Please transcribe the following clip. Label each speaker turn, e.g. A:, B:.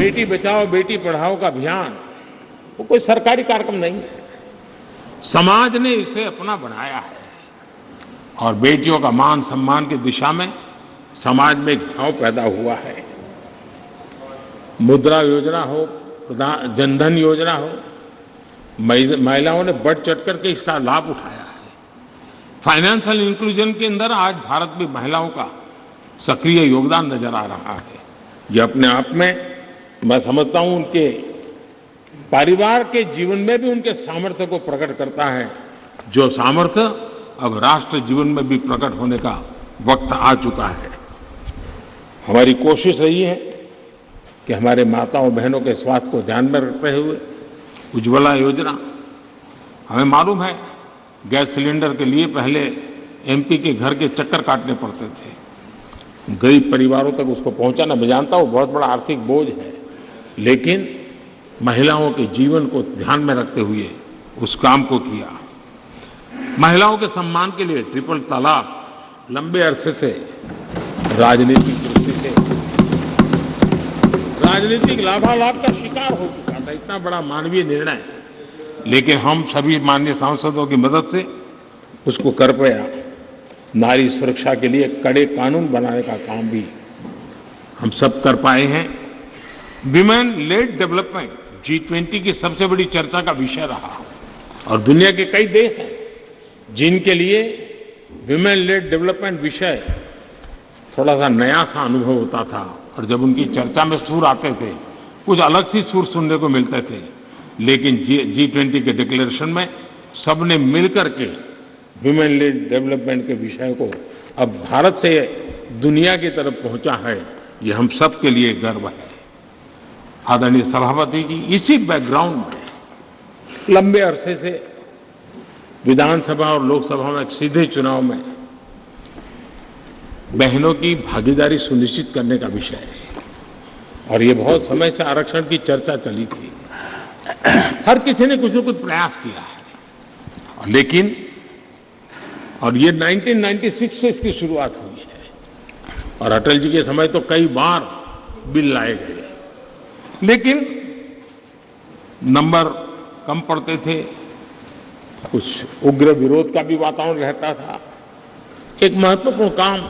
A: बेटी बचाओ बेटी पढ़ाओ का अभियान वो कोई सरकारी कार्यक्रम नहीं है, समाज ने इसे अपना बनाया है और बेटियों का मान सम्मान की दिशा में समाज में एक भाव पैदा हुआ है। मुद्रा योजना हो, जनधन योजना हो, महिलाओं ने बढ़ चढ़ करके इसका लाभ उठाया है। फाइनेंशियल इंक्लूजन के अंदर आज भारत में महिलाओं का सक्रिय योगदान नजर आ रहा है। ये अपने आप में मैं समझता हूं उनके परिवार के जीवन में भी उनके सामर्थ्य को प्रकट करता है, जो सामर्थ्य अब राष्ट्र जीवन में भी प्रकट होने का वक्त आ चुका है। हमारी कोशिश रही है कि हमारे माताओं बहनों के स्वास्थ्य को ध्यान में रखते हुए उज्ज्वला योजना, हमें मालूम है गैस सिलेंडर के लिए पहले एमपी के घर के चक्कर काटने पड़ते थे, गरीब परिवारों तक उसको पहुंचाना, मैं जानता हूँ बहुत बड़ा आर्थिक बोझ है, लेकिन महिलाओं के जीवन को ध्यान में रखते हुए उस काम को किया। महिलाओं के सम्मान के लिए ट्रिपल तलाक लंबे अरसे से राजनीतिक दृष्टि से राजनीतिक लाभालाभ का शिकार हो चुका था, इतना बड़ा मानवीय निर्णय, लेकिन हम सभी माननीय सांसदों की मदद से उसको कर पाया। नारी सुरक्षा के लिए कड़े कानून बनाने का काम भी हम सब कर पाए हैं। विमेन लेड डेवलपमेंट G20 की सबसे बड़ी चर्चा का विषय रहा और दुनिया के कई देश हैं जिनके लिए विमेन लेड डेवलपमेंट विषय थोड़ा सा नया सा अनुभव होता था और जब उनकी चर्चा में सुर आते थे कुछ अलग सी सुर सुनने को मिलते थे, लेकिन G20 के डिक्लेरेशन में सबने मिलकर के विमेन लेड डेवलपमेंट के विषय को अब भारत से दुनिया की तरफ पहुंचा है, ये हम सब के लिए गर्व है। आदरणीय सभापति जी, इसी बैकग्राउंड में लंबे अरसे से विधानसभा और लोकसभा में सीधे चुनाव में बहनों की भागीदारी सुनिश्चित करने का विषय है और ये बहुत समय से आरक्षण की चर्चा चली थी। हर किसी ने कुछ न कुछ प्रयास किया है, लेकिन और ये 1996 से इसकी शुरुआत हुई है और अटल जी के समय तो कई बार बिल लाए गए, लेकिन नंबर कम पड़ते थे, कुछ उग्र विरोध का भी वातावरण रहता था। एक महत्वपूर्ण काम